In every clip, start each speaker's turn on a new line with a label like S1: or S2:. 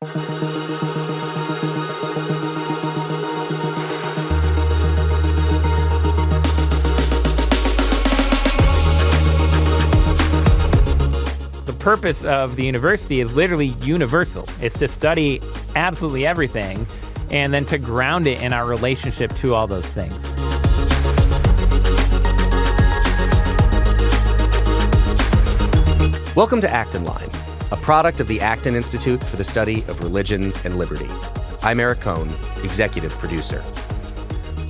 S1: The purpose of the university is literally universal. It's to study absolutely everything and then to ground it in our relationship to all those things.
S2: Welcome to Acton Line, a product of the Acton Institute for the Study of Religion and Liberty. I'm Eric Cohn, executive producer.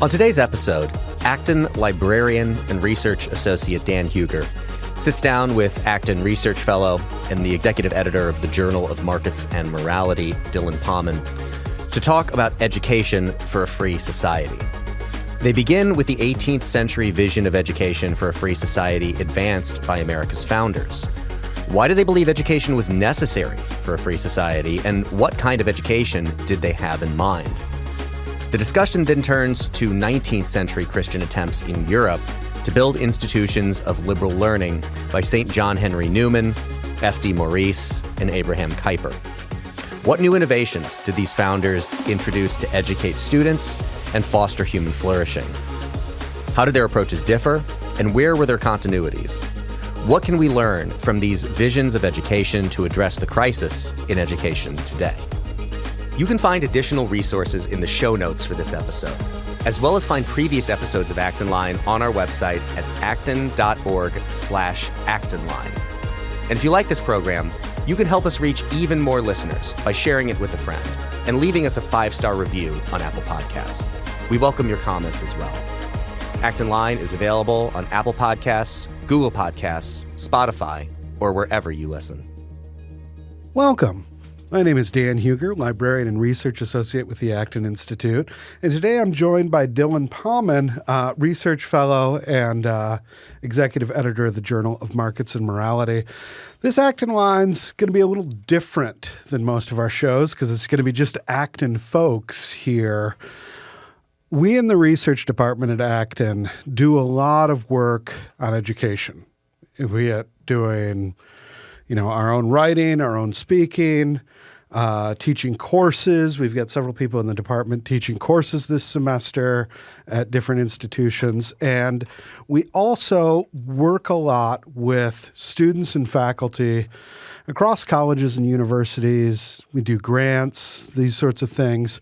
S2: On today's episode, Acton librarian and research associate Dan Huger sits down with Acton research fellow and the executive editor of the Journal of Markets and Morality, Dylan Pahman, to talk about education for a free society. They begin with the 18th century vision of education for a free society advanced by America's founders. Why do they believe education was necessary for a free society, and what kind of education did they have in mind? The discussion then turns to 19th century Christian attempts in Europe to build institutions of liberal learning by St. John Henry Newman, F.D. Maurice, and Abraham Kuyper. What new innovations did these founders introduce to educate students and foster human flourishing? How did their approaches differ, and where were their continuities? What can we learn from these visions of education to address the crisis in education today? You can find additional resources in the show notes for this episode, as well as find previous episodes of Acton Line on our website at acton.org/actonline. And if you like this program, you can help us reach even more listeners by sharing it with a friend and leaving us a 5-star review on Apple Podcasts. We welcome your comments as well. Acton Line is available on Apple Podcasts, Google Podcasts, Spotify, or wherever you listen.
S3: Welcome. My name is Dan Huger, librarian and research associate with the Acton Institute. And today I'm joined by Dylan Pahman, research fellow and executive editor of the Journal of Markets and Morality. This Acton Line's going to be a little different than most of our shows because it's going to be just Acton folks here. We in the research department at Acton do a lot of work on education. We are doing, our own writing, our own speaking, teaching courses. We've got several people in the department teaching courses this semester at different institutions. And we also work a lot with students and faculty across colleges and universities. We do grants, these sorts of things.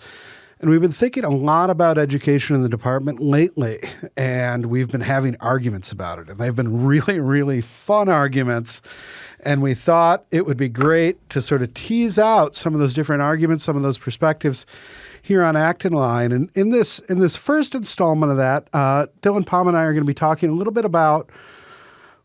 S3: And we've been thinking a lot about education in the department lately, and we've been having arguments about it. And they've been really, really fun arguments. And we thought it would be great to sort of tease out some of those different arguments, some of those perspectives here on Acton Line. And in this first installment of that, Dylan Pahman and I are going to be talking a little bit about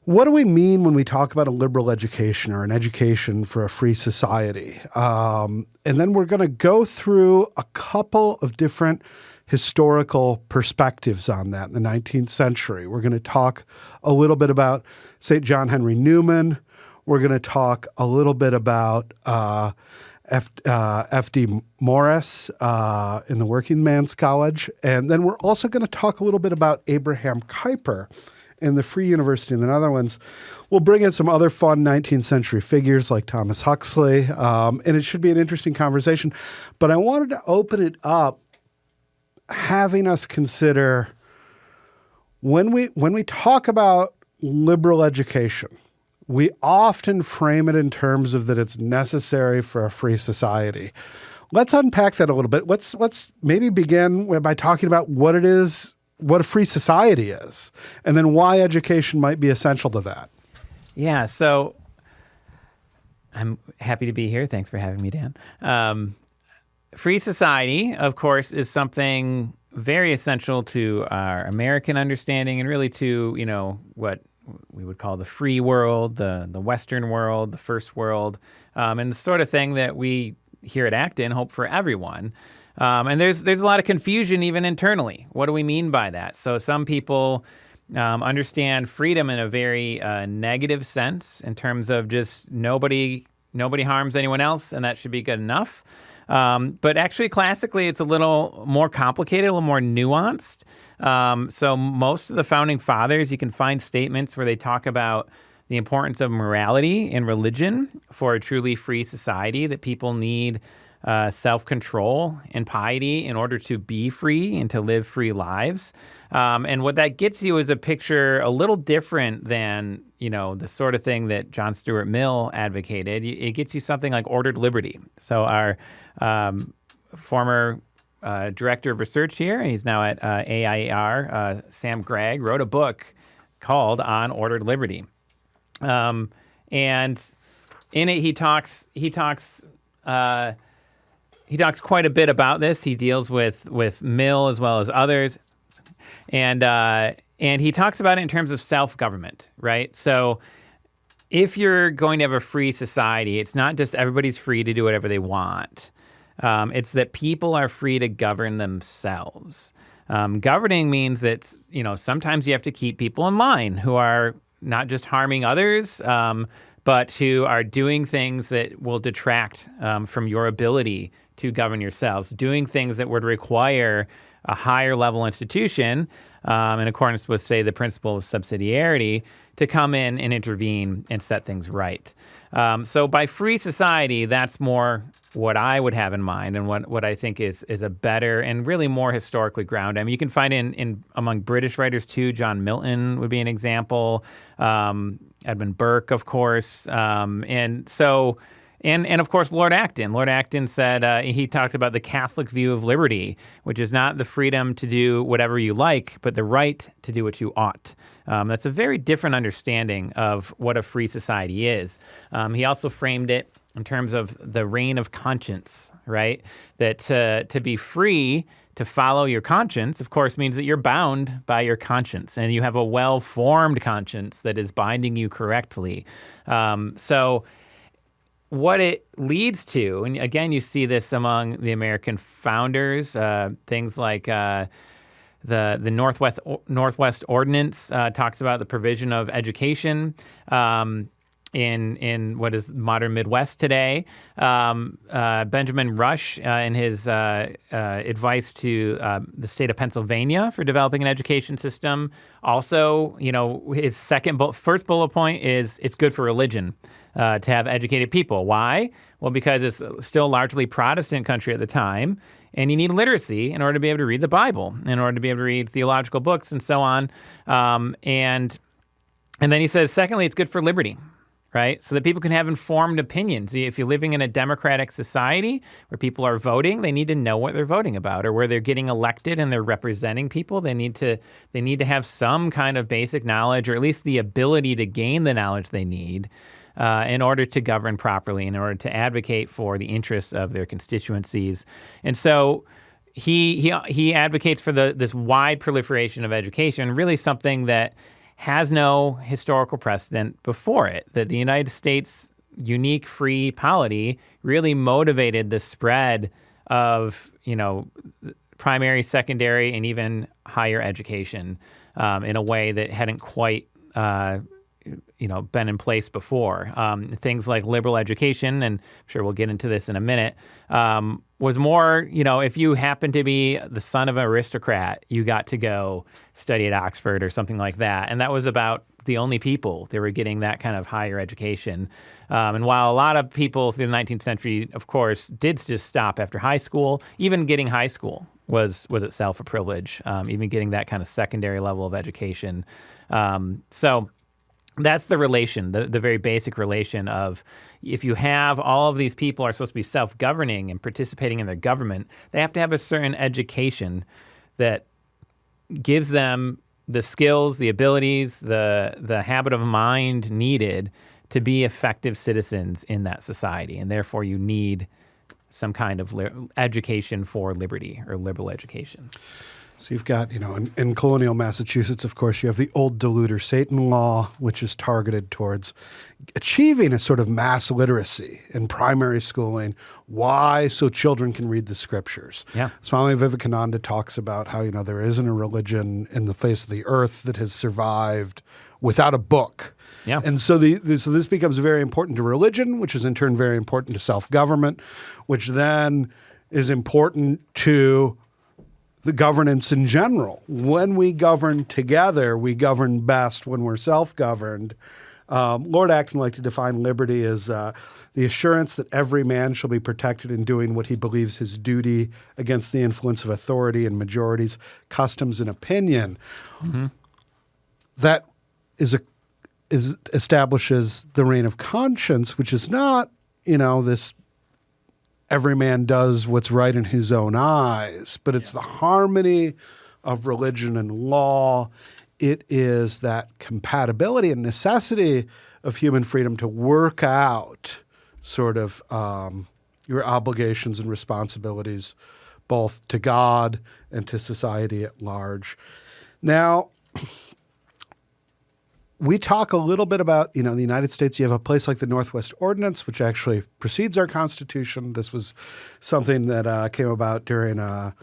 S3: what do we mean when we talk about a liberal education or an education for a free society? And then we're going to go through a couple of different historical perspectives on that in the 19th century. We're going to talk a little bit about St. John Henry Newman. We're going to talk a little bit about F.D. Maurice in the Working Man's College. And then we're also going to talk a little bit about Abraham Kuyper in the Free University in the Netherlands. We'll bring in some other fun 19th century figures like Thomas Huxley, and it should be an interesting conversation. But I wanted to open it up having us consider when we talk about liberal education, we often frame it in terms of that it's necessary for a free society. Let's unpack that a little bit. Let's maybe begin by talking about what it is, what a free society is, and then why education might be essential to that.
S1: Yeah, so I'm happy to be here. Thanks for having me, Dan. Free society, of course, is something very essential to our American understanding and really to, what we would call the free world, the Western world, the first world, and the sort of thing that we here at Acton hope for everyone. And there's a lot of confusion even internally. What do we mean by that? So some people understand freedom in a very negative sense in terms of just nobody harms anyone else, and that should be good enough. But actually, classically, it's a little more complicated, a little more nuanced. So most of the founding fathers, you can find statements where they talk about the importance of morality and religion for a truly free society, that people need self-control and piety in order to be free and to live free lives. And what that gets you is a picture a little different than, the sort of thing that John Stuart Mill advocated. It gets you something like ordered liberty. So our former director of research here, and he's now at AIER, Sam Gregg, wrote a book called On Ordered Liberty. And in it, he talks quite a bit about this. He deals with Mill as well as others. And he talks about it in terms of self-government, right? So if you're going to have a free society, it's not just everybody's free to do whatever they want. It's that people are free to govern themselves. Governing means that, sometimes you have to keep people in line who are not just harming others, but who are doing things that will detract from your ability to govern yourselves, doing things that would require a higher level institution, in accordance with, say, the principle of subsidiarity, to come in and intervene and set things right. So by free society, that's more what I would have in mind and what I think is a better and really more historically grounded. I mean, you can find in among British writers too. John Milton would be an example. Edmund Burke, of course. And of course, Lord Acton. Lord Acton said, he talked about the Catholic view of liberty, which is not the freedom to do whatever you like, but the right to do what you ought. That's a very different understanding of what a free society is. He also framed it in terms of the reign of conscience, right? That to be free to follow your conscience, of course, means that you're bound by your conscience and you have a well-formed conscience that is binding you correctly. So what it leads to, and again, you see this among the American founders, things like the Northwest Ordinance talks about the provision of education in what is modern Midwest today. Benjamin Rush, in his advice to the state of Pennsylvania for developing an education system, also, his first bullet point is it's good for religion to have educated people. Why? Well, because it's still largely Protestant country at the time, and you need literacy in order to be able to read the Bible, in order to be able to read theological books and so on. And then he says, secondly, it's good for liberty, right? So that people can have informed opinions. If you're living in a democratic society where people are voting, they need to know what they're voting about, or where they're getting elected and they're representing people. They need to have some kind of basic knowledge, or at least the ability to gain the knowledge they need in order to govern properly, in order to advocate for the interests of their constituencies. And so he advocates for this wide proliferation of education, really something that has no historical precedent before it, that the United States' unique free polity really motivated the spread of, primary, secondary, and even higher education in a way that hadn't quite been in place before. Things like liberal education, and I'm sure we'll get into this in a minute, was more, if you happened to be the son of an aristocrat, you got to go study at Oxford or something like that. And that was about the only people that were getting that kind of higher education. And while a lot of people through the 19th century, of course, did just stop after high school, even getting high school was itself a privilege, even getting that kind of secondary level of education. So that's the relation, the very basic relation of, if you have all of these people are supposed to be self-governing and participating in their government, they have to have a certain education that gives them the skills, the abilities, the habit of mind needed to be effective citizens in that society. And therefore, you need some kind of education for liberty, or liberal education.
S3: So you've got, in colonial Massachusetts, of course, you have the old Deluder Satan law, which is targeted towards achieving a sort of mass literacy in primary schooling. Why? So children can read the scriptures.
S1: Yeah.
S3: Swami Vivekananda talks about how, there isn't a religion in the face of the earth that has survived without a book.
S1: Yeah.
S3: And so this becomes very important to religion, which is in turn very important to self-government, which then is important to the governance in general. When we govern together, we govern best when we're self-governed. Lord Acton liked to define liberty as the assurance that every man shall be protected in doing what he believes his duty against the influence of authority and majorities, customs, and opinion. Mm-hmm. That establishes the reign of conscience, which is not, this every man does what's right in his own eyes, but it's the harmony of religion and law. It is that compatibility and necessity of human freedom to work out sort of your obligations and responsibilities both to God and to society at large. Now, we talk a little bit about, the United States. You have a place like the Northwest Ordinance, which actually precedes our Constitution. This was something that came about during our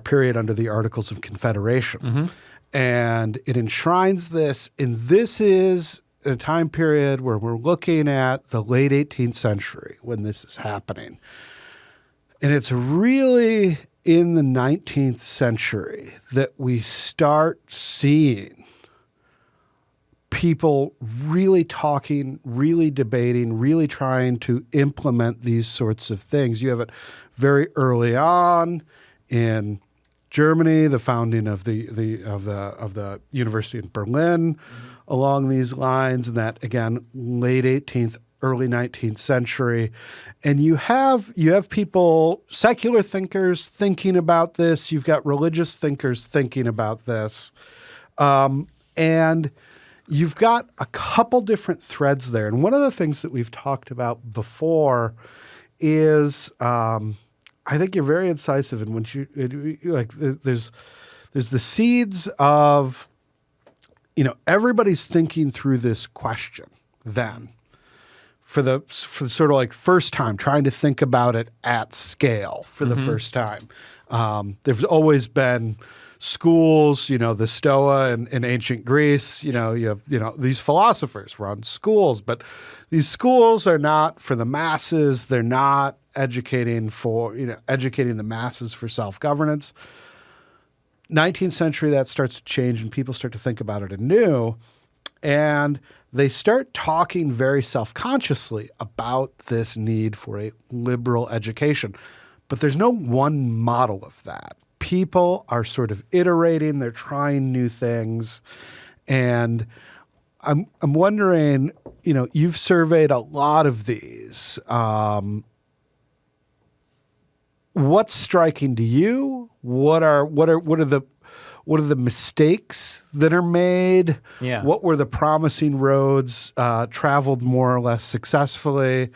S3: period under the Articles of Confederation. Mm-hmm. And it enshrines this, and this is a time period where we're looking at the late 18th century when this is happening. And it's really in the 19th century that we start seeing people really talking, really debating, really trying to implement these sorts of things. You have it very early on in Germany, the founding of the University in Berlin, along these lines, and that again, late 18th, early 19th century, and you have people, secular thinkers, thinking about this. You've got religious thinkers thinking about this, and you've got a couple different threads there. And one of the things that we've talked about before is, I think you're very incisive in when there's the seeds of, everybody's thinking through this question then for the sort of like first time, trying to think about it at scale for the first time. There's always been schools, the Stoa in ancient Greece, you have, these philosophers run schools, but these schools are not for the masses. They're not educating the masses for self-governance. 19th century, that starts to change and people start to think about it anew. And they start talking very self-consciously about this need for a liberal education. But there's no one model of that. People are sort of iterating, they're trying new things. And I'm wondering, you've surveyed a lot of these. What's striking to you? What are the mistakes that are made?
S1: Yeah.
S3: What were the promising roads traveled more or less successfully?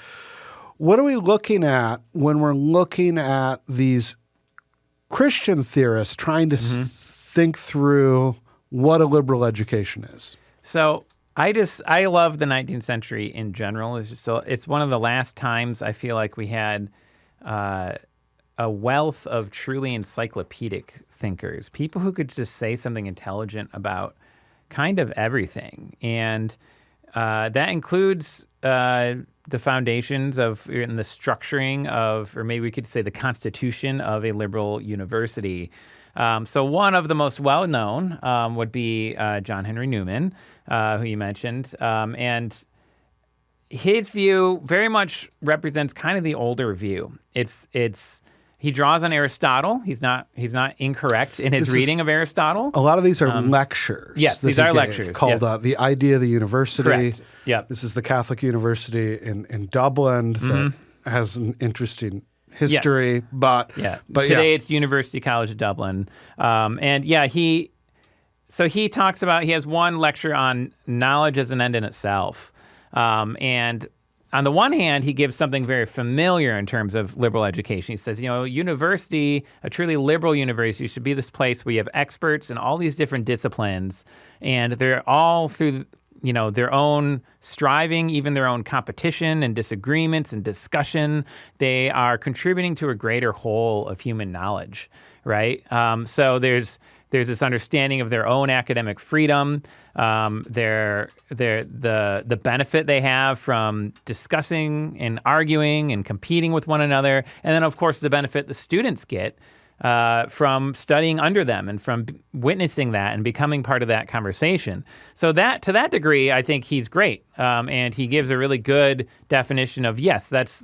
S3: What are we looking at when we're looking at these Christian theorists trying to think through what a liberal education is?
S1: So I love the 19th century in general. It's one of the last times I feel like we had a wealth of truly encyclopedic thinkers, people who could just say something intelligent about kind of everything. And that includes the foundations of and the structuring of, or maybe we could say the constitution of a liberal university. So one of the most well-known would be John Henry Newman, who you mentioned. And his view very much represents kind of the older view. He draws on Aristotle. He's not incorrect in his reading of Aristotle.
S3: A lot of these are lectures.
S1: Yes, these are lectures.
S3: Called The Idea of the University.
S1: Correct. Yeah.
S3: This is the Catholic University in Dublin that has an interesting history.
S1: Yes.
S3: But
S1: today it's University College of Dublin. He talks about, he has one lecture on knowledge as an end in itself. And on the one hand, he gives something very familiar in terms of liberal education. He says, university, a truly liberal university, should be this place where you have experts in all these different disciplines, and they're all through, their own striving, even their own competition and disagreements and discussion. They are contributing to a greater whole of human knowledge, right? So there's this understanding of their own academic freedom, the benefit they have from discussing and arguing and competing with one another, and then of course the benefit the students get from studying under them and from witnessing that and becoming part of that conversation. So that to that degree, I think he's great, and he gives a really good definition of yes, that's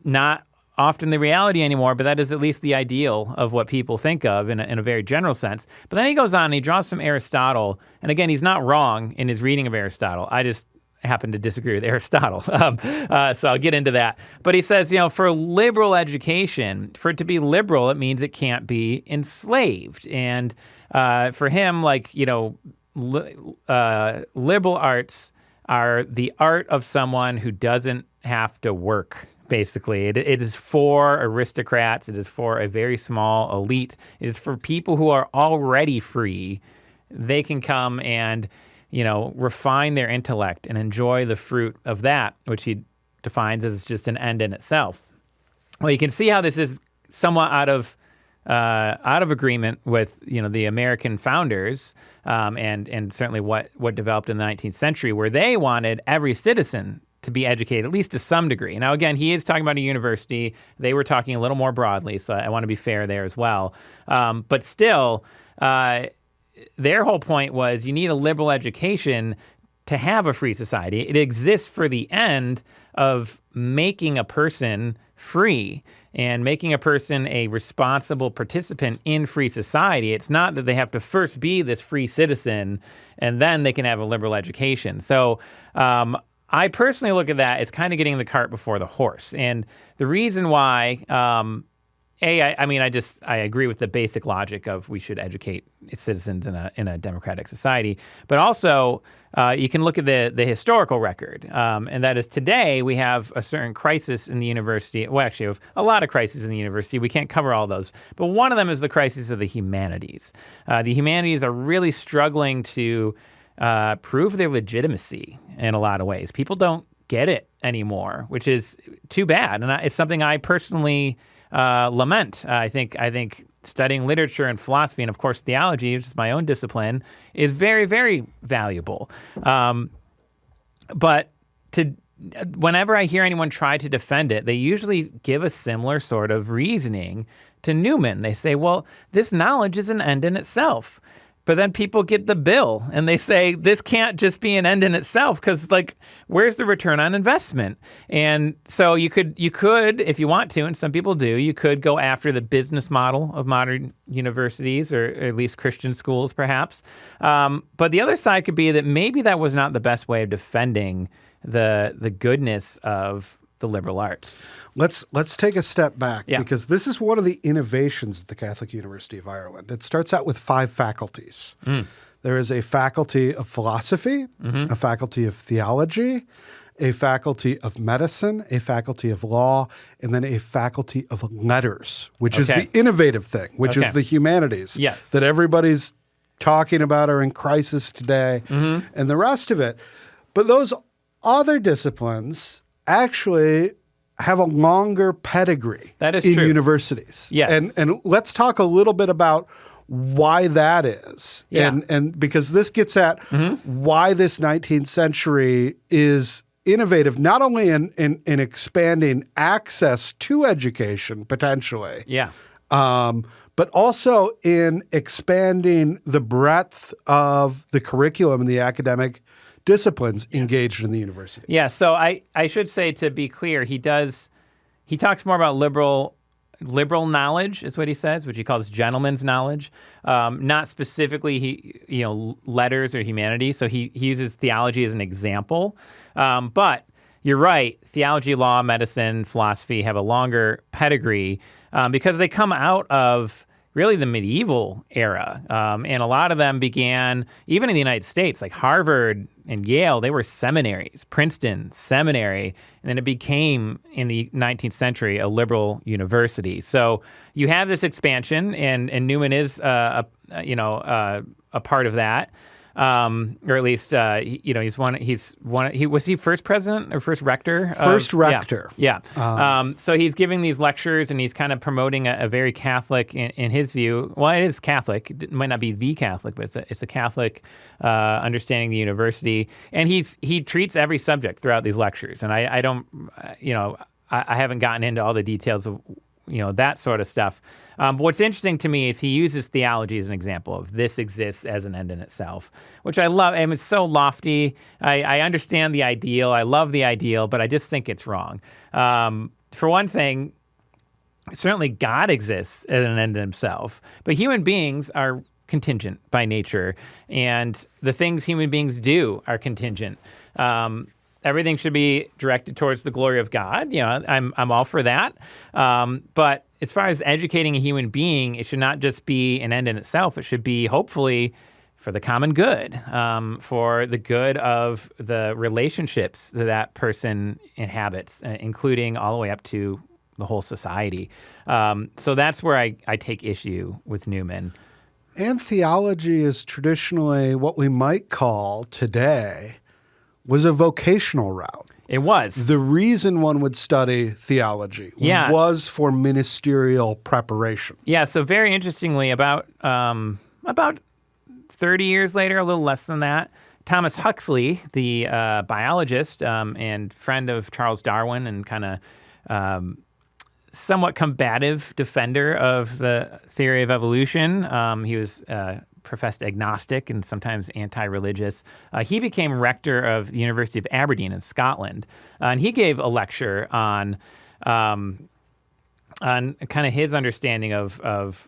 S1: not often the reality anymore, but that is at least the ideal of what people think of in a very general sense. But then he goes on and he draws from Aristotle, and again, he's not wrong in his reading of Aristotle. I just happen to disagree with Aristotle, so I'll get into that. But he says, for liberal education, for it to be liberal, it means it can't be enslaved. And for him, liberal arts are the art of someone who doesn't have to work. Basically, it is for aristocrats. It is for a very small elite. It is for people who are already free. They can come and, refine their intellect and enjoy the fruit of that, which he defines as just an end in itself. Well, you can see how this is somewhat out of agreement with, the American founders, and certainly what developed in the 19th century, where they wanted every citizen to be educated, at least to some degree. Now, again, he is talking about a university. They were talking a little more broadly, so I want to be fair there as well. But still, their whole point was you need a liberal education to have a free society. It exists for the end of making a person free and making a person a responsible participant in free society. It's not that they have to first be this free citizen and then they can have a liberal education. So, I personally look at that as kind of getting the cart before the horse. And the reason why, I agree with the basic logic of we should educate citizens in a democratic society. But also, you can look at the historical record. And that is today we have a certain crisis in the university. Well, actually, we have a lot of crises in the university. We can't cover all those. But one of them is the crisis of the humanities. The humanities are really struggling to prove their legitimacy in a lot of ways. People don't get it anymore, which is too bad. And it's something I personally lament. I think studying literature and philosophy, and of course theology, which is my own discipline, is very, very valuable. But whenever I hear anyone try to defend it, they usually give a similar sort of reasoning to Newman. They say, well, this knowledge is an end in itself. But then people get the bill and they say, this can't just be an end in itself because, where's the return on investment? And so you could, if you want to, and some people do, you could go after the business model of modern universities or at least Christian schools, perhaps. But the other side could be that maybe that was not the best way of defending the goodness of the liberal arts.
S3: Let's take a step back because this is one of the innovations at the Catholic University of Ireland. It starts out with 5 faculties. There is a faculty of philosophy, a faculty of theology, a faculty of medicine, a faculty of law, and then a faculty of letters, which is the innovative thing, which is the humanities that everybody's talking about are in crisis today, and the rest of it. But those other disciplines actually have a longer pedigree in universities.
S1: Yes.
S3: And let's talk a little bit about why that is. And because this gets at why this 19th century is innovative, not only in expanding access to education, potentially, but also in expanding the breadth of the curriculum and the academic disciplines engaged in the university.
S1: Yeah, so I should say, to be clear, he talks more about liberal knowledge is what he says, which he calls gentleman's knowledge, not specifically letters or humanities. So he uses theology as an example. But you're right, theology, law, medicine, philosophy have a longer pedigree because they come out of really the medieval era. And a lot of them began, even in the United States, like Harvard and Yale, they were seminaries, Princeton, seminary, and then it became, in the 19th century, a liberal university. So you have this expansion, and Newman is a part of that. Or at least, was he first president or first rector?
S3: First rector.
S1: Yeah. So he's giving these lectures and he's kind of promoting a very Catholic, in his view. Well, it is Catholic. It might not be the Catholic, but it's a Catholic understanding the university. And he treats every subject throughout these lectures. And I haven't gotten into all the details of that sort of stuff. But what's interesting to me is he uses theology as an example of this exists as an end in itself, which I love. And it's so lofty. I understand the ideal. I love the ideal, but I just think it's wrong. For one thing, certainly God exists as an end in himself, but human beings are contingent by nature, and the things human beings do are contingent. Everything should be directed towards the glory of God. I'm all for that. But as far as educating a human being, it should not just be an end in itself. It should be hopefully for the common good, for the good of the relationships that person inhabits, including all the way up to the whole society. So that's where I take issue with Newman.
S3: And theology is traditionally what we might call today was a vocational route.
S1: It was.
S3: The reason one would study theology was for ministerial preparation.
S1: Yeah, so very interestingly, about 30 years later, a little less than that, Thomas Huxley, the biologist and friend of Charles Darwin and kind of somewhat combative defender of the theory of evolution. He was professed agnostic and sometimes anti-religious. He became rector of the University of Aberdeen in Scotland, and he gave a lecture on kind of his understanding of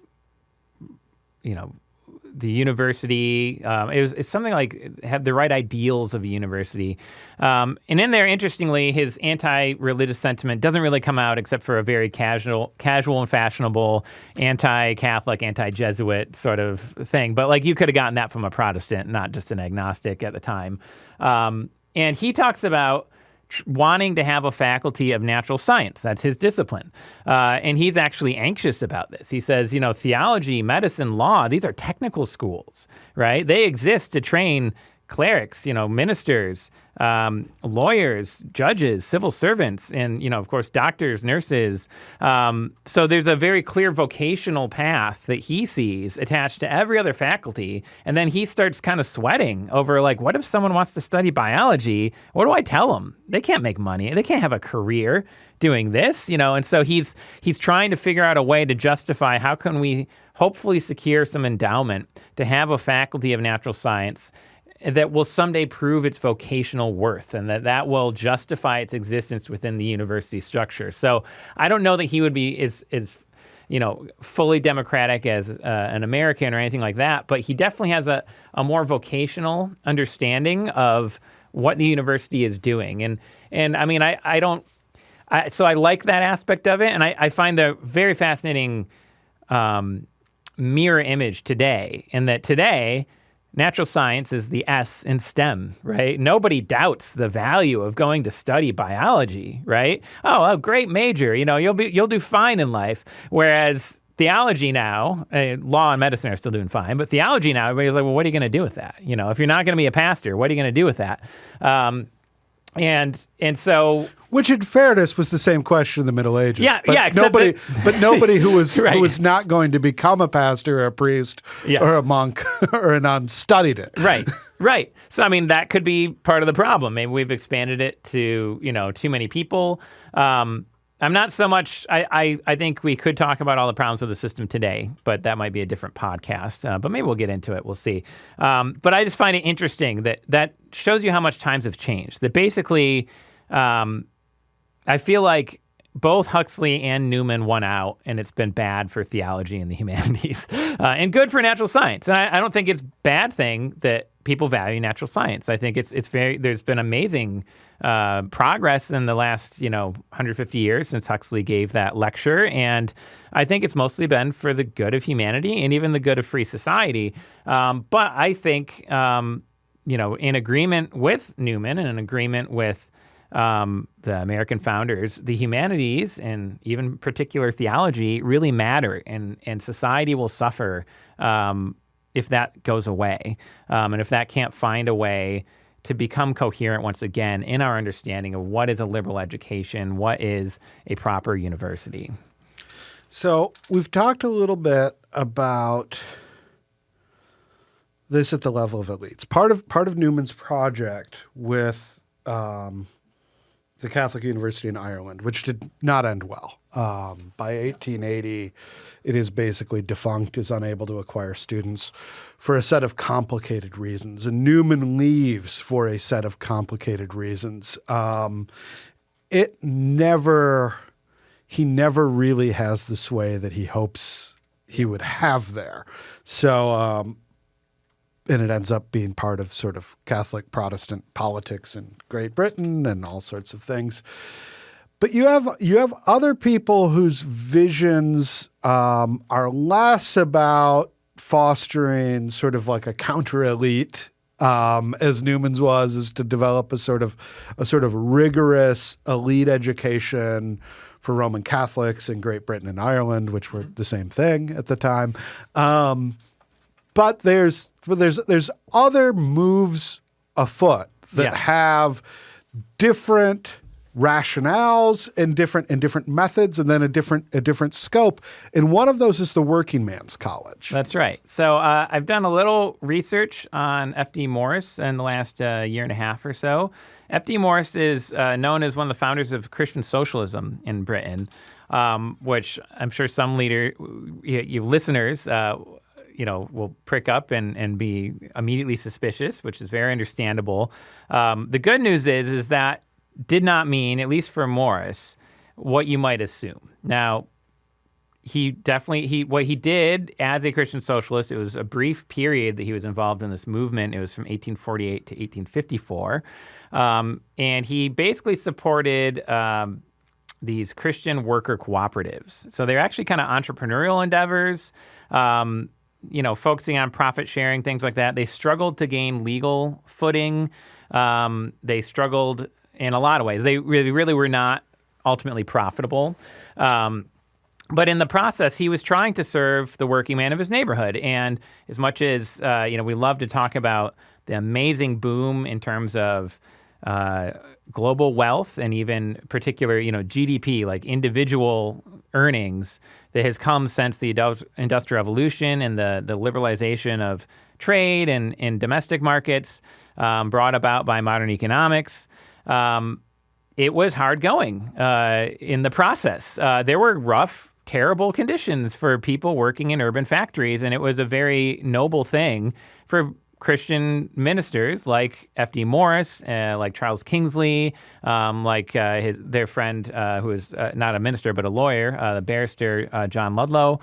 S1: the university. It's something like have the right ideals of a university. And in there, interestingly, his anti-religious sentiment doesn't really come out except for a very casual and fashionable anti-Catholic, anti-Jesuit sort of thing. But you could have gotten that from a Protestant, not just an agnostic at the time. And he talks about wanting to have a faculty of natural science. That's his discipline. And he's actually anxious about this. He says, theology, medicine, law, these are technical schools, right? They exist to train clerics, ministers, lawyers, judges, civil servants, and, of course, doctors, nurses. So there's a very clear vocational path that he sees attached to every other faculty. And then he starts kind of sweating over, what if someone wants to study biology? What do I tell them? They can't make money. They can't have a career doing this, And so he's trying to figure out a way to justify how can we hopefully secure some endowment to have a faculty of natural science that will someday prove its vocational worth and that will justify its existence within the university structure. So I don't know that he would be as fully democratic as an American or anything like that, but he definitely has a more vocational understanding of what the university is doing. And I mean, so I like that aspect of it, and I find the very fascinating mirror image today, in that today, natural science is the S in STEM, right? Nobody doubts the value of going to study biology, right? Oh, great major, you'll do fine in life. Whereas theology now, law and medicine are still doing fine, but theology now, everybody's like, well, what are you going to do with that? If you're not going to be a pastor, what are you going to do with that? And so,
S3: which in fairness was the same question in the Middle Ages.
S1: But
S3: nobody who was
S1: right.
S3: who was not going to become a pastor or a priest or a monk or a nun studied it.
S1: Right. So I mean, that could be part of the problem. Maybe we've expanded it to too many people. I'm not so much. I think we could talk about all the problems with the system today, but that might be a different podcast. But maybe we'll get into it. We'll see. But I just find it interesting that shows you how much times have changed. That basically, I feel like both Huxley and Newman won out, and it's been bad for theology and the humanities, and good for natural science. And I don't think it's a bad thing that people value natural science. I think it's very. There's been amazing progress in the last 150 years since Huxley gave that lecture, and I think it's mostly been for the good of humanity and even the good of free society. But I think in agreement with Newman and in agreement with the American founders, the humanities and even particular theology really matter, and society will suffer if that goes away, and if that can't find a way to become coherent once again in our understanding of what is a liberal education, what is a proper university.
S3: So we've talked a little bit about this at the level of elites. Part of Newman's project with the Catholic University in Ireland, which did not end well. By 1880, it is basically defunct, is unable to acquire students for a set of complicated reasons. And Newman leaves for a set of complicated reasons. He never really has the sway that he hopes he would have there. So, and it ends up being part of sort of Catholic Protestant politics in Great Britain and all sorts of things. But you have other people whose visions are less about fostering sort of like a counter elite, as Newman's was, is to develop a sort of rigorous elite education for Roman Catholics in Great Britain and Ireland, which were the same thing at the time. But there's other moves afoot that have different rationales and different methods, and then a different scope. And one of those is the working man's college.
S1: That's right. So I've done a little research on F.D. Maurice in the last year and a half or so. F.D. Maurice is known as one of the founders of Christian socialism in Britain, which I'm sure some you listeners will prick up and be immediately suspicious, which is very understandable. The good news is that did not mean, at least for Maurice, what you might assume. Now, what he did as a Christian socialist, it was a brief period that he was involved in this movement. It was from 1848 to 1854. And he basically supported these Christian worker cooperatives. So they're actually kind of entrepreneurial endeavors, focusing on profit sharing, things like that. They struggled to gain legal footing. They struggled in a lot of ways. They really were not ultimately profitable. But in the process, he was trying to serve the working man of his neighborhood. And as much as, we love to talk about the amazing boom in terms of global wealth and even particular, GDP, like individual earnings that has come since the Industrial Revolution and the liberalization of trade and domestic markets brought about by modern economics. It was hard going in the process. There were rough, terrible conditions for people working in urban factories, and it was a very noble thing for Christian ministers like F.D. Maurice, like Charles Kingsley, like their friend who was not a minister but a lawyer, the barrister John Ludlow.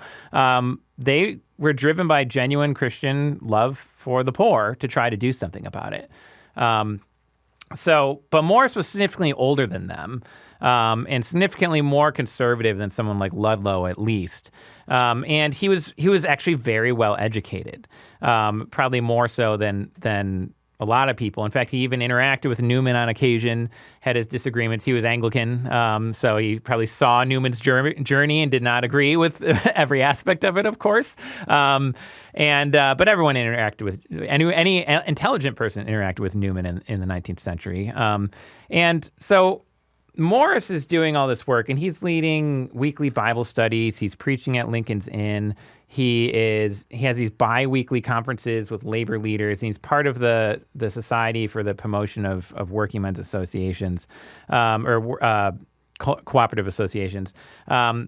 S1: They were driven by genuine Christian love for the poor to try to do something about it. But Maurice was significantly older than them, and significantly more conservative than someone like Ludlow, at least. And he was actually very well educated, probably more so than a lot of people. In fact, he even interacted with Newman on occasion, had his disagreements. He was Anglican, so he probably saw Newman's journey and did not agree with every aspect of it, of course. But everyone interacted with any intelligent person interacted with Newman in the 19th century. And so Maurice is doing all this work, and he's leading weekly Bible studies. He's preaching at Lincoln's Inn. He has these bi-weekly conferences with labor leaders. And he's part of the Society for the Promotion of Working Men's Associations, cooperative associations. But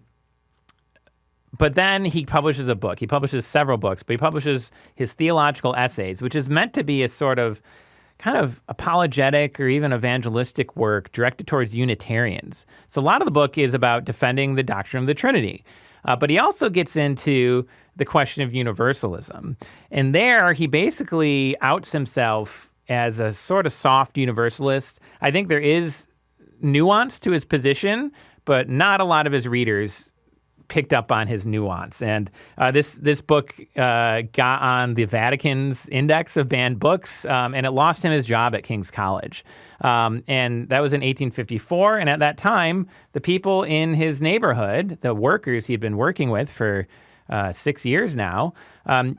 S1: then he publishes a book. He publishes several books, but he publishes his theological essays, which is meant to be a sort of kind of apologetic or even evangelistic work directed towards Unitarians. So a lot of the book is about defending the doctrine of the Trinity. But he also gets into the question of universalism. And there he basically outs himself as a sort of soft universalist. I think there is nuance to his position, but not a lot of his readers picked up on his nuance. And this book got on the Vatican's index of banned books, and it lost him his job at King's College. And that was in 1854. And at that time, the people in his neighborhood, the workers he'd been working with for 6 years now,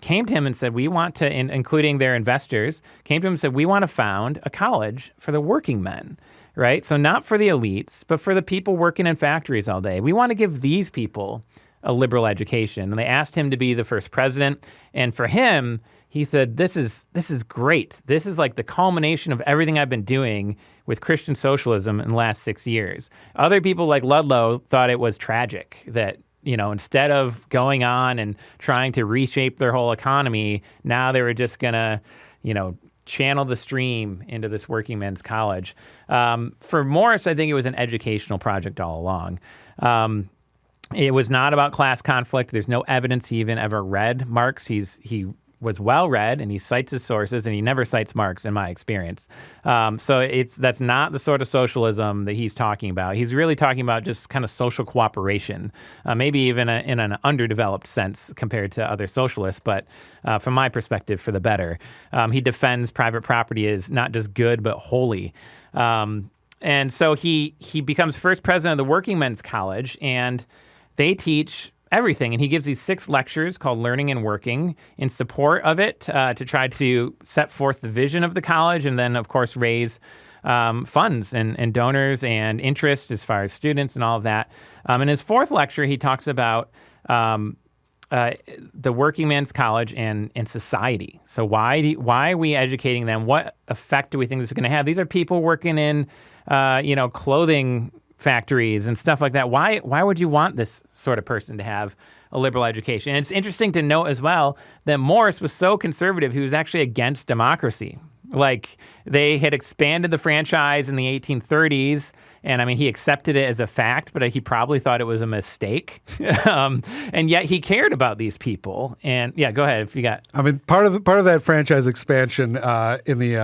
S1: came to him and said, we want to, including their investors, came to him and said, we want to found a college for the working men. Right? So not for the elites, but for the people working in factories all day. We want to give these people a liberal education. And they asked him to be the first president. And for him, he said, this is great. This is like the culmination of everything I've been doing with Christian socialism in the last 6 years. Other people like Ludlow thought it was tragic that, instead of going on and trying to reshape their whole economy, now they were just going to, channel the stream into this working men's college. For Maurice, I think it was an educational project all along. It was not about class conflict. There's no evidence he even ever read Marx. He was well read, and he cites his sources, and he never cites Marx in my experience. So that's not the sort of socialism that he's talking about. He's really talking about just kind of social cooperation, maybe even in an underdeveloped sense compared to other socialists, but from my perspective, for the better. He defends private property as not just good, but holy. And so he becomes first president of the Working Men's College, and they teach everything. And he gives these 6 lectures called Learning and Working in support of it to try to set forth the vision of the college and then, of course, raise funds and donors and interest as far as students and all of that. In his 4th lecture, he talks about the working man's college and society. So why are we educating them? What effect do we think this is going to have? These are people working in, clothing factories and stuff like that. Why would you want this sort of person to have a liberal education? And it's interesting to note as well that Maurice was so conservative, he was actually against democracy. Like, they had expanded the franchise in the 1830s, and he accepted it as a fact, but he probably thought it was a mistake. And yet he cared about these people. And yeah, go ahead if you got.
S3: Part of that franchise expansion in the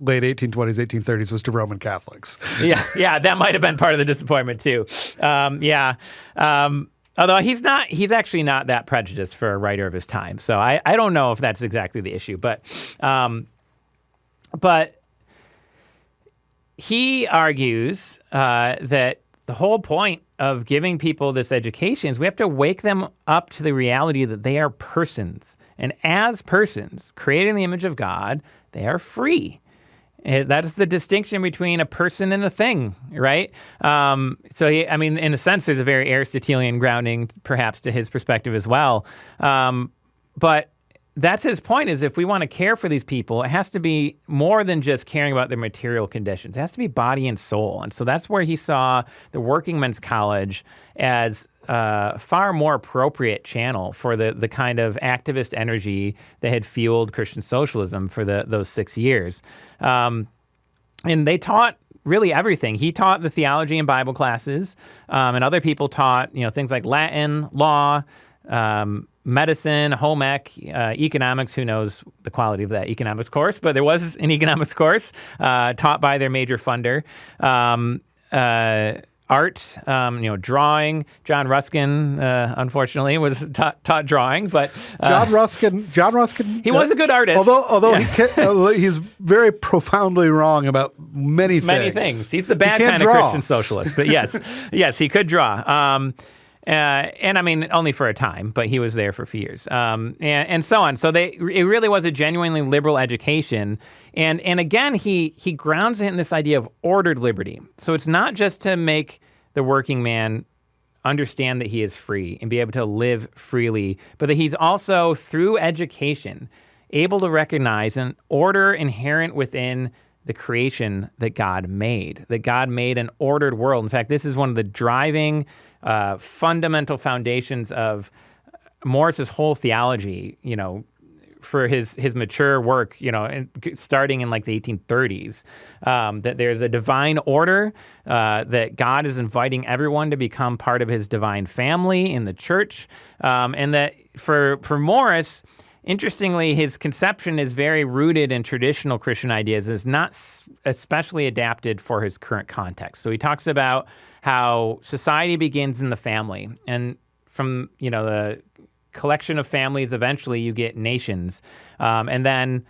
S3: late 1820s, 1830s was to Roman Catholics.
S1: Yeah, that might have been part of the disappointment too. Although he's actually not that prejudiced for a writer of his time. So I don't know if that's exactly the issue, but he argues that the whole point of giving people this education is we have to wake them up to the reality that they are persons. And as persons, created in the image of God, they are free. That is the distinction between a person and a thing, right? So, in a sense, there's a very Aristotelian grounding, perhaps, to his perspective as well. But that's his point, is if we want to care for these people, it has to be more than just caring about their material conditions. It has to be body and soul. And so that's where he saw the Working Men's College as a far more appropriate channel for the kind of activist energy that had fueled Christian socialism for those 6 years. And they taught really everything. He taught the theology and Bible classes, and other people taught things like Latin, law, medicine, home ec, economics. Who knows the quality of that economics course? But there was an economics course taught by their major funder. Art, drawing. John Ruskin, unfortunately, was taught drawing, but
S3: John Ruskin.
S1: He was a good artist,
S3: although he's very profoundly wrong about many things.
S1: He's the bad kind of Christian socialist, but yes, he could draw. And only for a time, but he was there for a few years, and so on. So it really was a genuinely liberal education. And again, he grounds it in this idea of ordered liberty. So it's not just to make the working man understand that he is free and be able to live freely, but that he's also, through education, able to recognize an order inherent within the creation that God made an ordered world. In fact, this is one of the driving fundamental foundations of Maurice's whole theology, for his mature work, starting in like the 1830s, that there's a divine order, that God is inviting everyone to become part of his divine family in the church, and that for Maurice, interestingly, his conception is very rooted in traditional Christian ideas. It's not especially adapted for his current context. So he talks about how society begins in the family, and from the collection of families, eventually you get nations, and then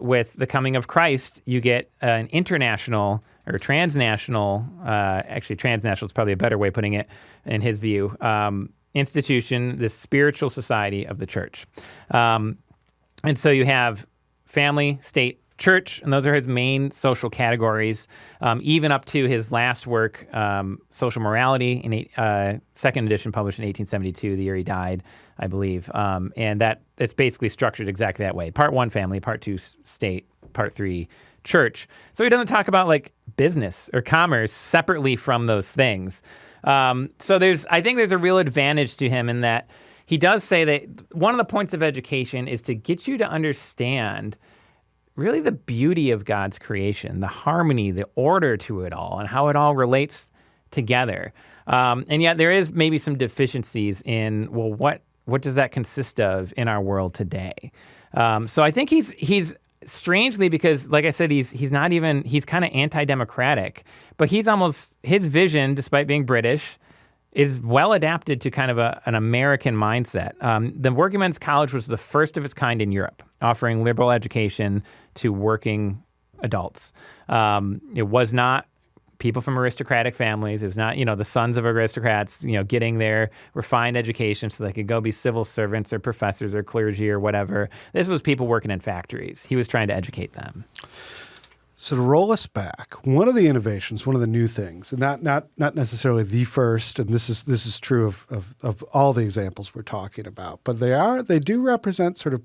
S1: with the coming of Christ, you get an international or transnational. Actually, transnational is probably a better way of putting it, in his view. Institution, this spiritual society of the church. And so you have family, state, church, and those are his main social categories, even up to his last work, Social Morality, in second edition, published in 1872, the year he died, I believe. And it's basically structured exactly that way. Part 1, family. Part 2, state. Part 3, church. So he doesn't talk about like business or commerce separately from those things. So I think there's a real advantage to him in that he does say that one of the points of education is to get you to understand really the beauty of God's creation, the harmony, the order to it all, and how it all relates together. And yet there is maybe some deficiencies in, well, what does that consist of in our world today? So I think he's strangely, because like I said, he's kind of anti-democratic, but his vision, despite being British, is well adapted to kind of an American mindset. The Working Men's College was the first of its kind in Europe, offering liberal education to working adults. It was not people from aristocratic families. It was not, the sons of aristocrats, getting their refined education so they could go be civil servants or professors or clergy or whatever. This was people working in factories. He was trying to educate them.
S3: So to roll us back, one of the innovations, one of the new things, and not necessarily the first, and this is true of all the examples we're talking about, but they do represent sort of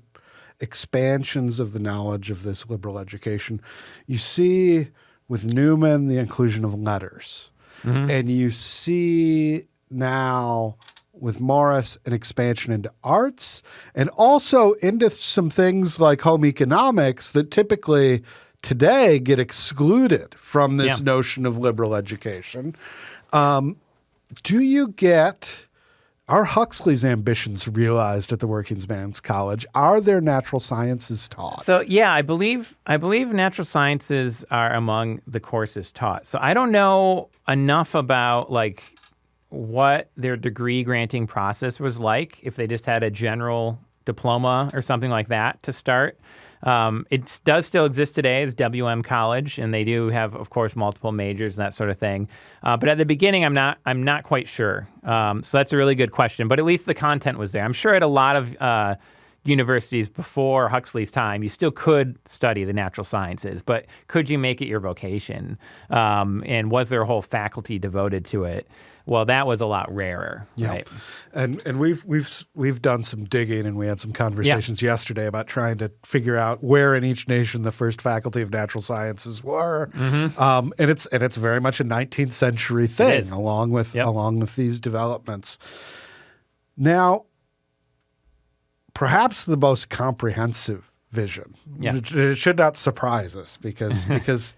S3: expansions of the knowledge of this liberal education. You see with Newman the inclusion of letters, and you see now with Maurice an expansion into arts, and also into some things like home economics that typically today get excluded from this notion of liberal education. Are Huxley's ambitions realized at the Working Men's College? Are there natural sciences taught?
S1: So yeah, I believe natural sciences are among the courses taught. So I don't know enough about like what their degree granting process was like, if they just had a general diploma or something like that to start. It does still exist today as WM College, and they do have, of course, multiple majors and that sort of thing. But at the beginning, I'm not quite sure. So that's a really good question. But at least the content was there. I'm sure at a lot of universities before Huxley's time, you still could study the natural sciences, but could you make it your vocation? And was there a whole faculty devoted to it? Well, that was a lot rarer, right?
S3: And we've done some digging, and we had some conversations yesterday about trying to figure out where in each nation the first faculty of natural sciences were. And it's very much a 19th century thing, along with these developments. Now, perhaps the most comprehensive vision. It should not surprise us because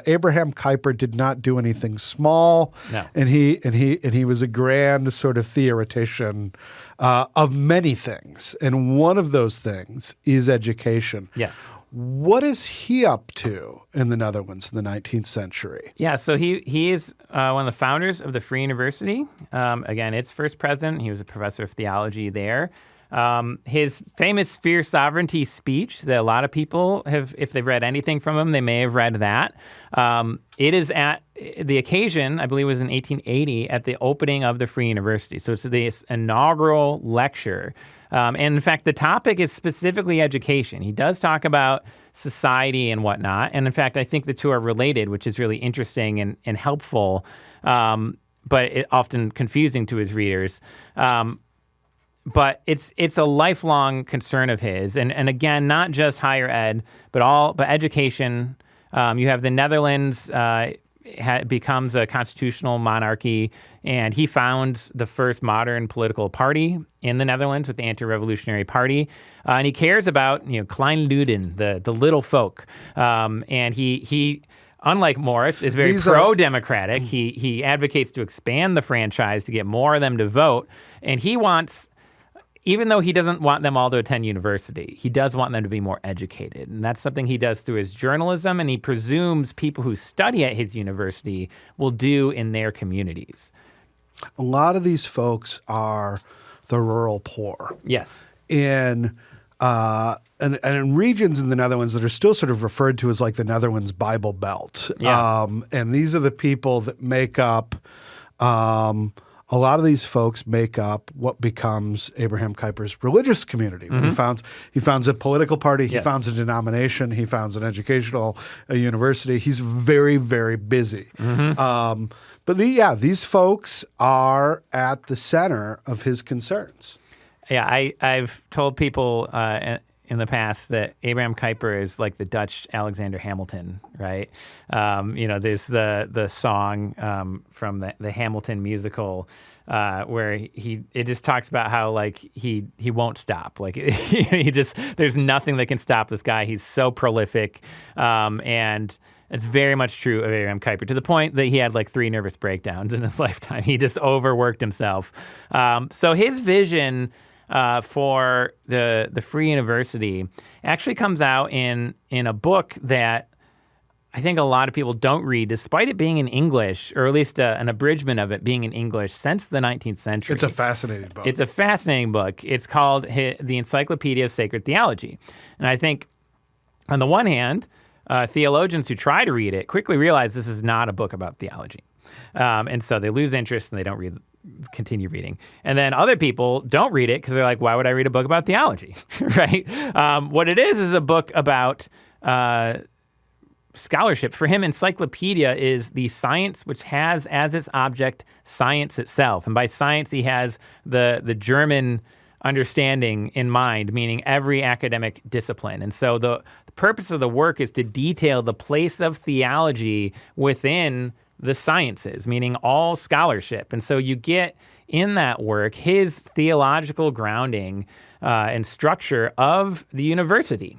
S3: Abraham Kuyper did not do anything small, and he was a grand sort of theoretician of many things, and one of those things is education.
S1: Yes.
S3: What is he up to in the Netherlands in the 19th century?
S1: Yeah, so he is one of the founders of the Free University. Again, its first president. He was a professor of theology there. His famous Fear Sovereignty speech that a lot of people have, if they've read anything from him, they may have read that. It is at the occasion, I believe it was in 1880, at the opening of the Free University. So it's this inaugural lecture. And in fact, the topic is specifically education. He does talk about society and whatnot. And in fact, I think the two are related, which is really interesting and helpful, but often confusing to his readers. But it's a lifelong concern of his, and again, not just higher ed, but education. You have the Netherlands becomes a constitutional monarchy, and he found the first modern political party in the Netherlands with the Anti-Revolutionary Party, and he cares about Kleinluden, the little folk, and he. Unlike Maurice, is very pro-democratic. He advocates to expand the franchise to get more of them to vote, and he wants. Even though he doesn't want them all to attend university, he does want them to be more educated. And that's something he does through his journalism, and he presumes people who study at his university will do in their communities.
S3: A lot of these folks are the rural poor.
S1: Yes.
S3: And in regions in the Netherlands that are still sort of referred to as like the Netherlands Bible Belt.
S1: Yeah.
S3: And these are the people that make up a lot of these folks make up what becomes Abraham Kuyper's religious community. When he founds a political party, he founds a denomination, he founds an educational university. He's very, very busy. But these folks are at the center of his concerns.
S1: Yeah, I've told people in the past that Abraham Kuyper is like the Dutch Alexander Hamilton, right? There's the song from the Hamilton musical where it just talks about how like he won't stop, like there's nothing that can stop this guy. He's so prolific, and it's very much true of Abraham Kuyper, to the point that he had like 3 nervous breakdowns in his lifetime. He just overworked himself. So his vision for the Free University actually comes out in a book that I think a lot of people don't read, despite it being in English, or at least an abridgment of it being in English since the 19th century.
S3: It's a fascinating book.
S1: It's a fascinating book. It's called The Encyclopedia of Sacred Theology. And I think, on the one hand, theologians who try to read it quickly realize this is not a book about theology. And so they lose interest and they don't continue reading. And then other people don't read it because they're like, why would I read a book about theology, right? What it is a book about scholarship. For him, encyclopedia is the science which has as its object science itself. And by science, he has the German understanding in mind, meaning every academic discipline. And so the purpose of the work is to detail the place of theology within the sciences, meaning all scholarship. And so you get in that work his theological grounding and structure of the university.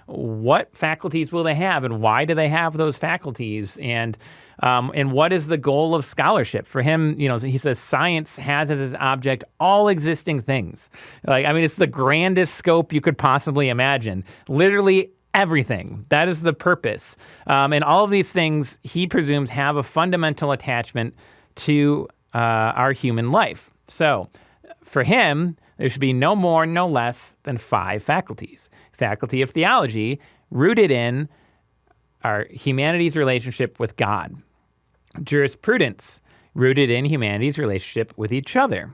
S1: What faculties will they have, and why do they have those faculties, and what is the goal of scholarship? For him, he says science has as its object all existing things. It's the grandest scope you could possibly imagine. Literally everything. That is the purpose. And all of these things, he presumes, have a fundamental attachment to our human life. So for him, there should be no more, no less than 5 faculties. Faculty of theology, rooted in our humanity's relationship with God. Jurisprudence, rooted in humanity's relationship with each other.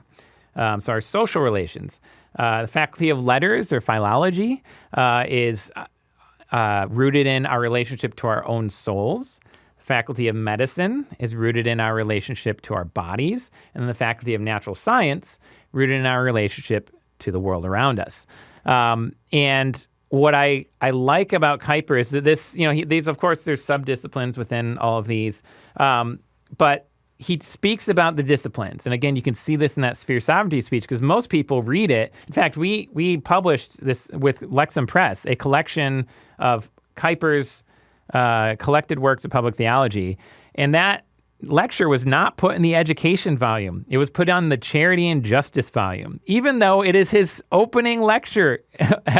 S1: So our social relations. The faculty of letters, or philology, is rooted in our relationship to our own souls. The faculty of medicine is rooted in our relationship to our bodies. And then the faculty of natural science, rooted in our relationship to the world around us. And what I like about Kuyper is that these, of course, there's subdisciplines within all of these, but he speaks about the disciplines. And again, you can see this in that sphere sovereignty speech, because most people read it. In fact, we published this with Lexham Press, a collection of Kuyper's collected works of public theology. And that lecture was not put in the education volume. It was put on the charity and justice volume, even though it is his opening lecture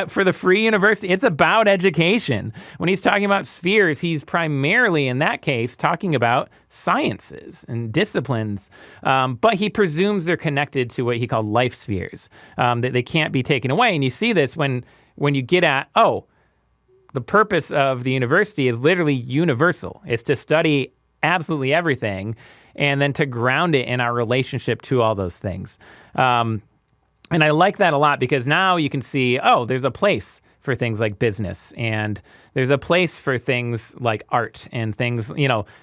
S1: for the Free University. It's about education. When he's talking about spheres, he's primarily, in that case, talking about sciences and disciplines, but he presumes they're connected to what he called life spheres, that they can't be taken away. And you see this when you get at, the purpose of the university is literally universal. It's to study absolutely everything, and then to ground it in our relationship to all those things. And I like that a lot, because now you can see, there's a place for things like business, and there's a place for things like art and things,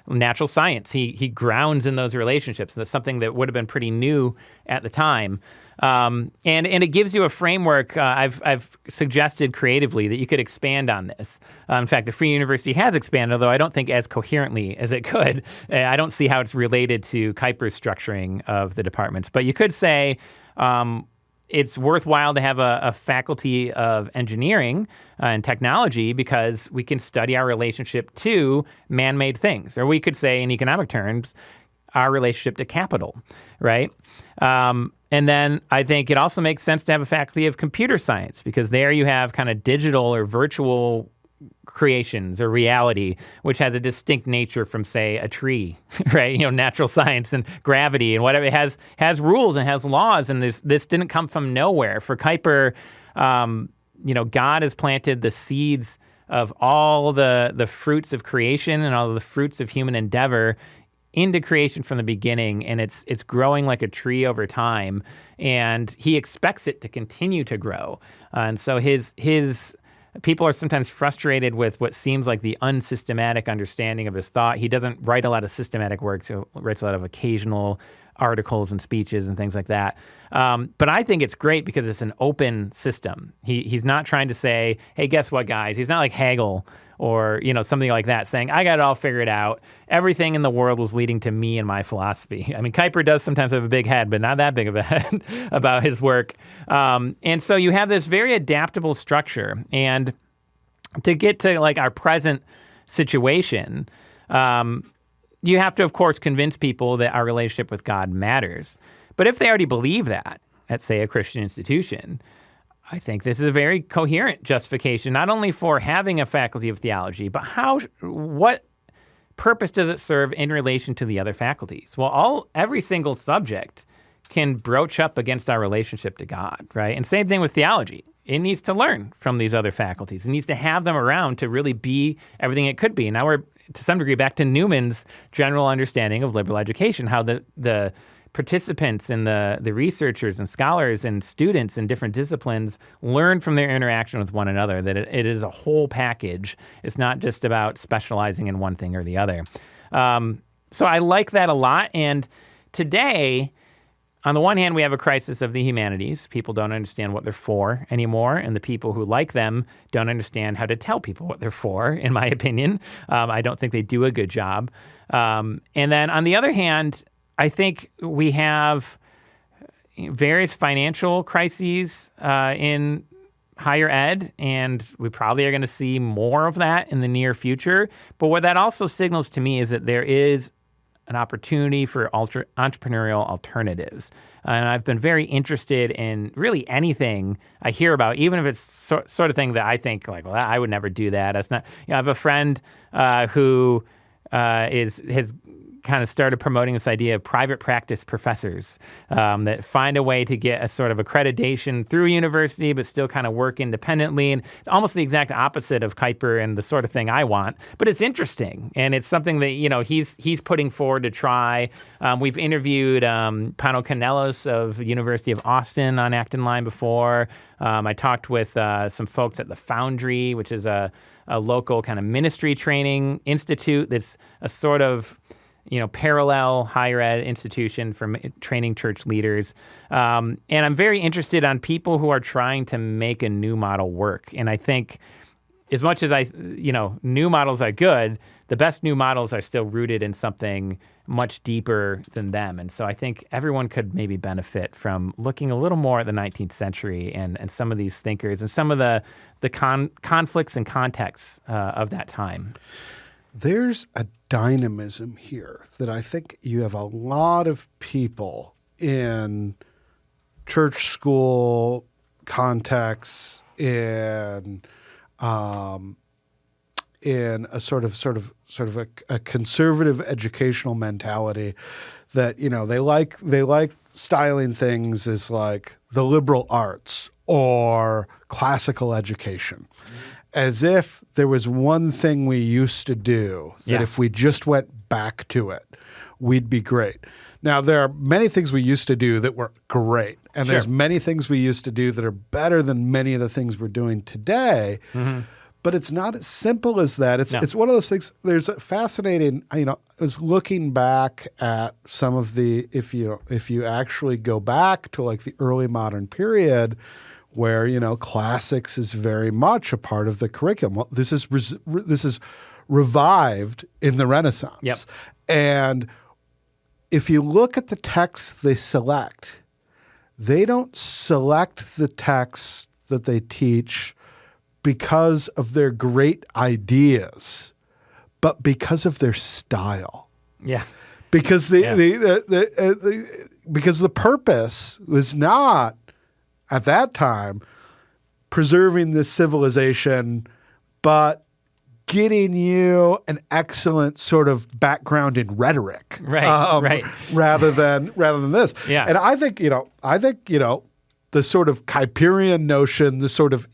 S1: natural science. He grounds in those relationships. That's something that would have been pretty new at the time. And it gives you a framework. I've suggested creatively that you could expand on this. In fact, the Free University has expanded, although I don't think as coherently as it could. I don't see how it's related to Kuyper's structuring of the departments. But you could say it's worthwhile to have a faculty of engineering and technology, because we can study our relationship to man-made things. Or we could say, in economic terms, our relationship to capital, right? And then I think it also makes sense to have a faculty of computer science, because there you have kind of digital or virtual creations or reality, which has a distinct nature from, say, a tree, right? Natural science and gravity and whatever. It has rules and has laws, and this didn't come from nowhere. For Kuyper, God has planted the seeds of all the fruits of creation and all the fruits of human endeavor into creation from the beginning, and it's growing like a tree over time, and he expects it to continue to grow. And so his people are sometimes frustrated with what seems like the unsystematic understanding of his thought. He doesn't write a lot of systematic works. He writes a lot of occasional articles and speeches and things like that. But I think it's great because it's an open system. He's not trying to say, hey, guess what, guys? He's not like Hegel or something like that, saying, I got it all figured out. Everything in the world was leading to me and my philosophy. I mean, Kuyper does sometimes have a big head, but not that big of a head about his work. And so you have this very adaptable structure. And to get to like our present situation, you have to, of course, convince people that our relationship with God matters. But if they already believe that at, say, a Christian institution, I think this is a very coherent justification, not only for having a faculty of theology, but what purpose does it serve in relation to the other faculties? Well, every single subject can broach up against our relationship to God, right? And same thing with theology. It needs to learn from these other faculties. It needs to have them around to really be everything it could be. Now we're, to some degree, back to Newman's general understanding of liberal education, how the participants and the researchers and scholars and students in different disciplines learn from their interaction with one another, that it is a whole package. It's not just about specializing in one thing or the other. So I like that a lot. And today, on the one hand, we have a crisis of the humanities. People don't understand what they're for anymore, and the people who like them don't understand how to tell people what they're for, in my opinion. I don't think they do a good job. And then on the other hand, I think we have various financial crises in higher ed, and we probably are going to see more of that in the near future. But what that also signals to me is that there is an opportunity for entrepreneurial alternatives. And I've been very interested in really anything I hear about, even if it's sort of thing that I think like, well, I would never do that. That's not. I have a friend who has kind of started promoting this idea of private practice professors that find a way to get a sort of accreditation through university, but still kind of work independently, and almost the exact opposite of Kuyper and the sort of thing I want. But it's interesting, and it's something that he's putting forward to try. We've interviewed Pano Canelos of University of Austin on Acton Line before. I talked with some folks at the Foundry, which is a local kind of ministry training institute that's a sort of parallel higher ed institution for training church leaders. And I'm very interested on people who are trying to make a new model work. And I think as much as new models are good, the best new models are still rooted in something much deeper than them. And so I think everyone could maybe benefit from looking a little more at the 19th century and some of these thinkers and some of the conflicts and contexts of that time.
S3: There's a dynamism here that I think you have a lot of people in church school contexts, in a sort of a conservative educational mentality that they like styling things as like the liberal arts or classical education. As if there was one thing we used to do that if we just went back to it, we'd be great. Now, there are many things we used to do that were great, and there's many things we used to do that are better than many of the things we're doing today. Mm-hmm. But it's not as simple as that. It's one of those things. There's a fascinating. I was looking back at some of the if you actually go back to like the early modern period, where classics is very much a part of the curriculum. Well, this is revived in the Renaissance.
S1: Yep.
S3: And if you look at the texts they select, they don't select the texts that they teach because of their great ideas, but because of their style.
S1: Yeah.
S3: Because because the purpose was not at that time preserving this civilization, but getting you an excellent sort of background in rhetoric,
S1: right?
S3: rather than this.
S1: Yeah.
S3: And I think the sort of Kuyperian notion, the sort of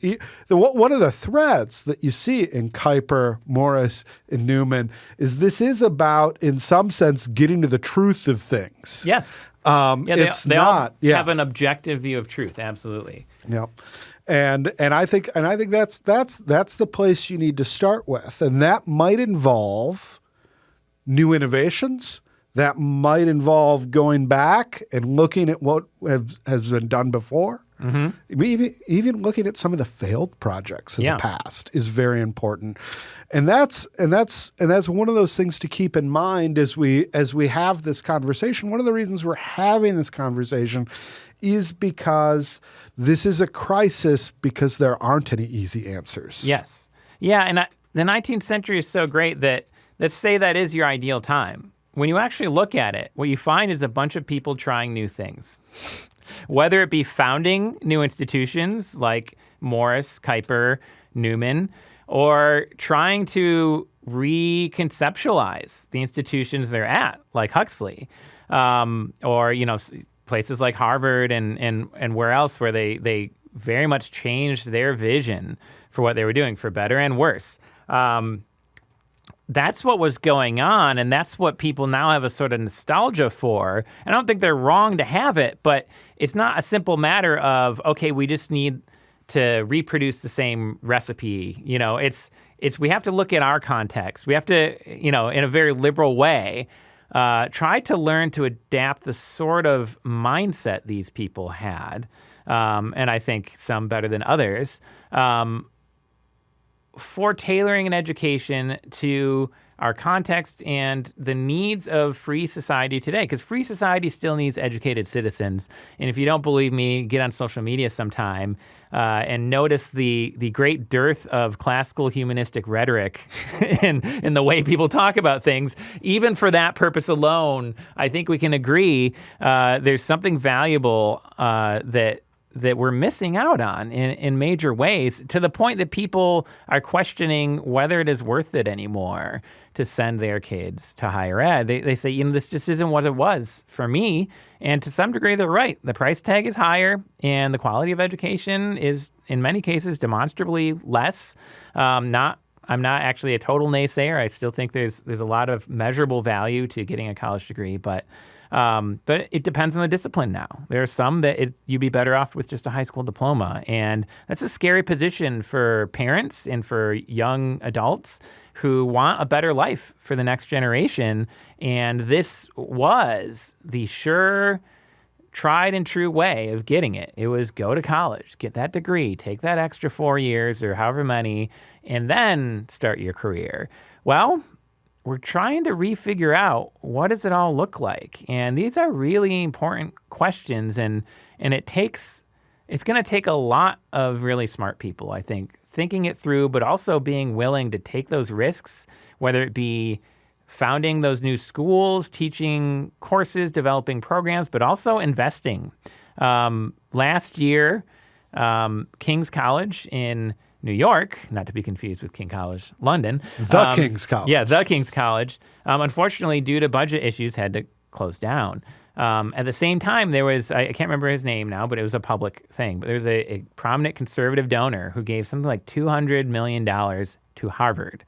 S3: one of the threads that you see in Kuyper, Maurice, and Newman is this is about, in some sense, getting to the truth of things.
S1: Yes. They all have an objective view of truth. Absolutely.
S3: Yep. And I think that's the place you need to start with, and that might involve new innovations. That might involve going back and looking at what has been done before. Mm-hmm. Even looking at some of the failed projects in the past is very important. And that's one of those things to keep in mind as we have this conversation. One of the reasons we're having this conversation is because this is a crisis because there aren't any easy answers.
S1: Yes. Yeah, and the 19th century is so great that let's say that is your ideal time. When you actually look at it, what you find is a bunch of people trying new things. Whether it be founding new institutions like Maurice, Kuyper, Newman, or trying to reconceptualize the institutions they're at, like Huxley, or places like Harvard and where else, where they very much changed their vision for what they were doing, for better and worse. That's what was going on, and that's what people now have a sort of nostalgia for. And I don't think they're wrong to have it, but it's not a simple matter of, okay, we just need to reproduce the same recipe. It's we have to look at our context. We have to, in a very liberal way, try to learn to adapt the sort of mindset these people had, and I think some better than others, for tailoring an education to our context and the needs of free society today. Because free society still needs educated citizens. And if you don't believe me, get on social media sometime and notice the great dearth of classical humanistic rhetoric in the way people talk about things. Even for that purpose alone, I think we can agree there's something valuable that we're missing out on in major ways, to the point that people are questioning whether it is worth it anymore to send their kids to higher ed. They say, this just isn't what it was for me. And to some degree, they're right. The price tag is higher, and the quality of education is, in many cases, demonstrably less. I'm not actually a total naysayer. I still think there's a lot of measurable value to getting a college degree, but it depends on the discipline now. There are some that you'd be better off with just a high school diploma. And that's a scary position for parents and for young adults who want a better life for the next generation. And this was the sure, tried and true way of getting it. It was go to college, get that degree, take that extra 4 years or however many, and then start your career. Well, we're trying to refigure out what does it all look like. And these are really important questions. And it's going to take a lot of really smart people, I think, thinking it through, but also being willing to take those risks, whether it be founding those new schools, teaching courses, developing programs, but also investing. Last year, King's College in New York, not to be confused with King College, London.
S3: King's College.
S1: Yeah, the King's College. Unfortunately, due to budget issues, had to close down. At the same time, there was, I can't remember his name now, but it was a public thing. But there was a prominent conservative donor who gave something like $200 million to Harvard.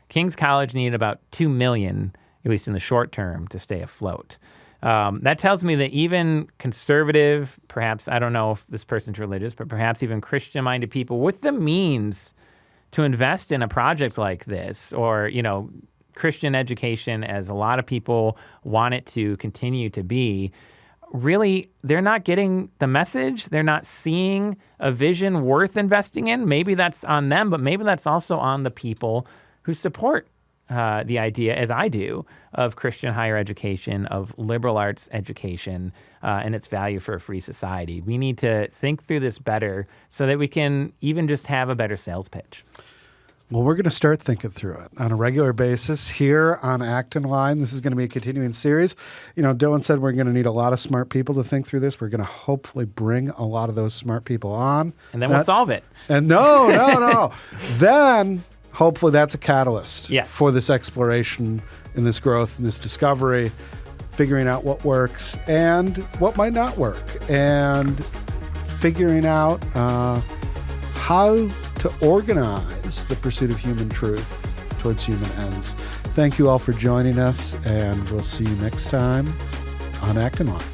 S1: King's College needed about $2 million, at least in the short term, to stay afloat. That tells me that even conservative, perhaps, I don't know if this person's religious, but perhaps even Christian-minded people with the means to invest in a project like this, or, Christian education, as a lot of people want it to continue to be, really, they're not getting the message. They're not seeing a vision worth investing in. Maybe that's on them, but maybe that's also on the people who support the idea, as I do, of Christian higher education, of liberal arts education, and its value for a free society. We need to think through this better so that we can even just have a better sales pitch.
S3: Well, we're going to start thinking through it on a regular basis here on Acton Line. This is going to be a continuing series. Dylan said we're going to need a lot of smart people to think through this. We're going to hopefully bring a lot of those smart people on.
S1: And then we'll solve it.
S3: And no. Then hopefully that's a catalyst for this exploration and this growth and this discovery, figuring out what works and what might not work, and figuring out how to organize the pursuit of human truth towards human ends. Thank you all for joining us, and we'll see you next time on Acton Live.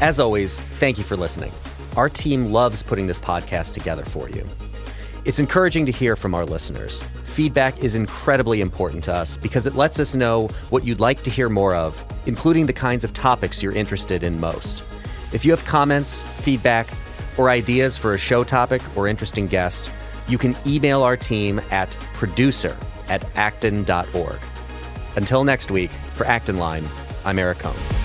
S2: As always, thank you for listening. Our team loves putting this podcast together for you. It's encouraging to hear from our listeners. Feedback is incredibly important to us because it lets us know what you'd like to hear more of, including the kinds of topics you're interested in most. If you have comments, feedback, or ideas for a show topic or interesting guest, you can email our team at producer@acton.org. Until next week, for Acton Line, I'm Eric Cohn.